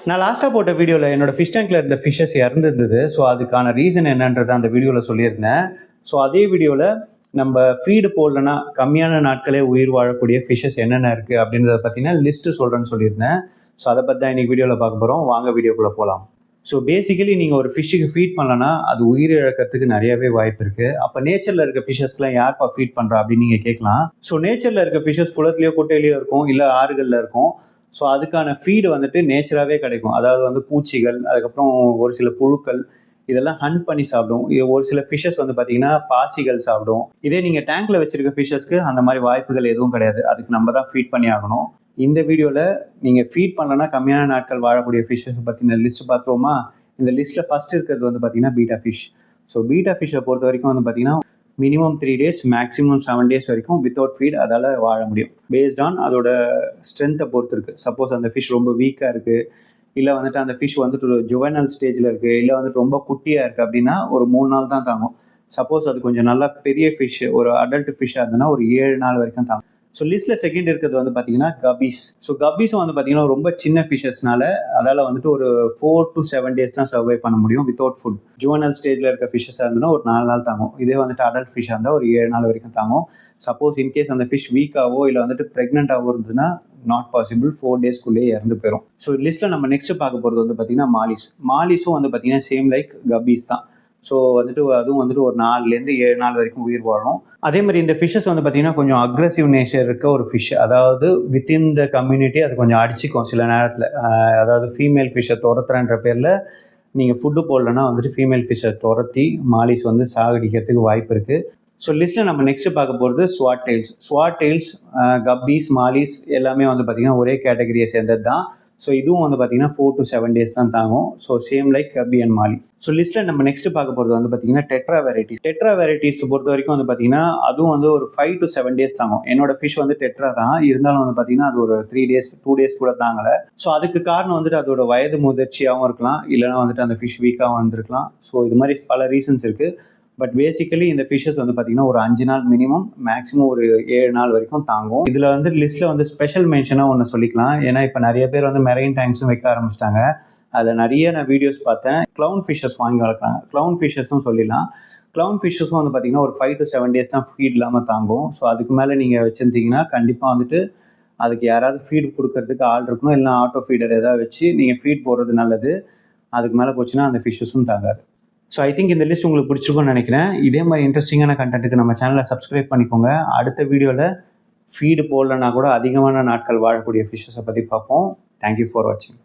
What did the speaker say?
நான் லாஸ்ட்டாக போட்ட வீடியோவில் என்னோட ஃபிஷ் டேங்கில் இருந்த ஃபிஷ்ஷஸ் இறந்துருந்தது. ஸோ அதுக்கான ரீசன் என்னன்றதை அந்த வீடியோவில் சொல்லியிருந்தேன். ஸோ அதே வீடியோவில் நம்ம ஃபீடு போடலன்னா கம்மியான நாட்களே உயிர் வாழக்கூடிய ஃபிஷ்ஷஸ் என்னென்ன இருக்குது அப்படின்றத பற்றினா லிஸ்ட்டு சொல்கிறேன்னு சொல்லியிருந்தேன். ஸோ அதை பற்றி தான் இன்றைக்கி வீடியோவில் பார்க்க போகிறோம். வாங்க வீடியோக்குள்ளே போகலாம். ஸோ பேசிக்கலி நீங்கள் ஒரு ஃபிஷ்ஷுக்கு ஃபீட் பண்ணலன்னா அது உயிர் இழக்கிறதுக்கு நிறையவே வாய்ப்பு இருக்குது. அப்போ நேச்சரில் இருக்க ஃபிஷ்ஷஸ்க்குலாம் யார்ப்பா ஃபீட் பண்ணுறா அப்படின்னு நீங்கள் கேட்கலாம். ஸோ நேச்சரில் இருக்க ஃபிஷ்ஷஸ் குளத்துலையோ குட்டையிலையோ இருக்கும், இல்லை ஆறுகளில் இருக்கும். ஸோ அதுக்கான ஃபீடு வந்துட்டு நேச்சராகவே கிடைக்கும். அதாவது வந்து பூச்சிகள், அதுக்கப்புறம் ஒரு சில புழுக்கள் இதெல்லாம் ஹண்ட் பண்ணி சாப்பிடும். ஒரு சில ஃபிஷ்ஷஸ் வந்து பார்த்தீங்கன்னா பாசிகள் சாப்பிடும். இதே நீங்கள் டேங்க்கில் வச்சுருக்க ஃபிஷ்ஷஸ்க்கு அந்த மாதிரி வாய்ப்புகள் எதுவும் கிடையாது. அதுக்கு நம்ம தான் ஃபீட் பண்ணி ஆகணும். இந்த வீடியோவில் நீங்கள் ஃபீட் பண்ணலன்னா கம்மியான நாட்கள் வாழக்கூடிய ஃபிஷ்ஷஸை பற்றின லிஸ்ட் பார்த்துருவோமா? இந்த லிஸ்ட்டில் ஃபஸ்ட் இருக்கிறது வந்து பார்த்தீங்கன்னா பீட்டா ஃபிஷ். ஸோ பீட்டா ஃபிஷ்ஷை பொறுத்த வரைக்கும் வந்து பார்த்தீங்கன்னா மினிமம் 3 days மேக்ஸிமம் 7 days வரைக்கும் வித்தவுட் ஃபீட் அதால் வாழ முடியும். பேஸ்ட் ஆன் அதோட ஸ்ட்ரென்த்தை பொறுத்து இருக்குது. சப்போஸ் அந்த ஃபிஷ் ரொம்ப வீக்காக இருக்குது, இல்லை வந்துட்டு அந்த ஃபிஷ் வந்துட்டு ஒரு ஜுவனல் ஸ்டேஜில் இருக்குது, இல்லை வந்துட்டு ரொம்ப குட்டியாக இருக்குது அப்படின்னா ஒரு 3 நாள் தான் தாங்கும். சப்போஸ் அது கொஞ்சம் நல்லா பெரிய ஃபிஷ், ஒரு அடல்ட் ஃபிஷ்ஷாக இருந்ததுன்னா ஒரு 7 நாள் வரைக்கும் தாங்கும். ஸோ லிஸ்ட்டில் செகண்ட் இருக்கிறது வந்து பார்த்தீங்கன்னா கபீஸ். ஸோ கபீஸும் வந்து பார்த்தீங்கன்னா ரொம்ப சின்ன ஃபிஷ்ஷஸ்னால அதால் வந்துட்டு ஒரு 4 to 7 days தான் சர்வை பண்ண முடியும் வித்தவுட் ஃபுட். ஜுவனல் ஸ்டேஜில் இருக்க ஃபிஷ்ஷஸாக இருந்ததுன்னா ஒரு 4 நாள் தாங்கும். இதே வந்துட்டு அடல்ட் ஃபிஷ்ஷாக இருந்தால் ஒரு 7 நாள் வரைக்கும் தாங்கும். சப்போஸ் இன்கேஸ் அந்த ஃபிஷ் வீக்காவோ இல்லை வந்துட்டு ப்ரெக்னென்ட்டாகவோ இருந்ததுன்னா நாட் பாசிபிள், 4 daysக்குள்ளேயே இறந்து போயிடும். ஸோ லிஸ்ட்டில் நம்ம நெக்ஸ்ட் பார்க்க போகிறது வந்து பார்த்தீங்கன்னா மாலிஸ். மாலிஸும் வந்து பார்த்தீங்கன்னா சேம் லைக் கபீஸ் தான். ஸோ வந்துட்டு அதுவும் வந்துட்டு ஒரு 4 to 7 நாள் வரைக்கும் உயிர் வாழும். அதே மாதிரி இந்த ஃபிஷ்ஷஸ் வந்து பார்த்தீங்கன்னா கொஞ்சம் அக்ரெசிவ் நேச்சர் இருக்க ஒரு ஃபிஷ். அதாவது வித்தின் த கம்யூனிட்டி அது கொஞ்சம் அடிச்சிக்கும் சில நேரத்தில். அதாவது ஃபீமேல் ஃபிஷ்ஷை துரத்துறன்ற பேரில் நீங்கள் ஃபுட்டு போடலன்னா வந்துட்டு ஃபீமேல் ஃபிஷ்ஷை துரத்தி மாலிஸ் வந்து சாகடிக்கிறதுக்கு வாய்ப்பு இருக்குது. ஸோ லிஸ்ட்டில் நம்ம நெக்ஸ்ட் பார்க்க போகிறது ஸ்வாட் டெயில்ஸ். ஸ்வாட் டெயில்ஸ், கப்பீஸ், மாலிஸ் எல்லாமே வந்து பார்த்திங்கன்னா ஒரே கேட்டகரியை சேர்ந்தது தான். ஸோ இதுவும் வந்து பார்த்திங்கன்னா 4 to 7 days தான் தாங்கும். ஸோ சேம் லைக் கப்பி அண்ட் மாலி. ஸோ லிஸ்ட்டில் நம்ம நெக்ஸ்ட் பார்க்க போகிறது வந்து பார்த்திங்கன்னா டெட்ரா வெரைட்டிஸ். டெட்ரா வெரைட்டிஸ் பொறுத்த வரைக்கும் வந்து பார்த்திங்கன்னா அதுவும் வந்து ஒரு 5 to 7 days தாங்கும். என்னோட ஃபிஷ் வந்து டெட்ரா தான் இருந்தாலும் வந்து பார்த்திங்கன்னா அது ஒரு 3 days 2 days கூட தாங்கலை. ஸோ அதுக்கு காரணம் வந்துட்டு அதோட வயது முதிர்ச்சியாகவும் இருக்கலாம், இல்லைனா வந்துட்டு அந்த ஃபிஷ் வீக்காகவும் வந்துருக்கலாம். ஸோ இது மாதிரி பல ரீசன்ஸ் இருக்குது. பட் பேசிக்கலி இந்த ஃபிஷ்ஷஸ் வந்து பார்த்திங்கன்னா ஒரு 5 நாள் மினிமம், மேக்ஸிமம் ஒரு 7 நாள் வரைக்கும் தாங்கும். இதில் வந்து லிஸ்ட்டில் வந்து ஸ்பெஷல் மென்ஷனாக ஒன்று சொல்லிக்கலாம். ஏன்னா இப்போ நிறைய பேர் வந்து மெரைன் டேங்க்ஸும் வைக்க ஆரம்பிச்சிட்டாங்க. அதில் நிறைய நான் வீடியோஸ் பார்த்தேன். க்ளவுன் ஃபிஷ்ஷஸ் வாங்கி வளர்க்குறாங்க. க்ளவுன் ஃபிஷ்ஷஸும் சொல்லிடலாம். க்ளவுன் ஃபிஷ்ஷஸும் வந்து பார்த்திங்கன்னா ஒரு 5 to 7 days தான் ஃபீட் இல்லாமல் தாங்கும். ஸோ அதுக்கு மேலே நீங்கள் வச்சுருந்தீங்கன்னா கண்டிப்பாக வந்துட்டு அதுக்கு யாராவது ஃபீட் கொடுக்கறதுக்கு ஆள் இருக்கணும், இல்லைனா ஆட்டோ ஃபீடர் ஏதாவது வச்சு நீங்கள் ஃபீட் போடுறது நல்லது. அதுக்கு மேலே போச்சுன்னா அந்த ஃபிஷ்ஷஸும் தாங்காது. ஸோ ஐ திங்க் இந்த லிஸ்ட் உங்களுக்கு பிடிச்சிருக்கும்னு நினைக்கிறேன். இதே மாதிரி இன்ட்ரெஸ்டிங்கான கண்டென்ட்டுக்கு நம்ம சேனலை சப்ஸ்கிரைப் பண்ணிக்கோங்க. அடுத்த வீடியோவில் ஃபீடு போடலன்னா கூட அதிகமான நாட்கள் வாழக்கூடிய ஃபிஷ்ஷஸை பற்றி பார்ப்போம். தேங்க்யூ ஃபார் வாட்சிங்.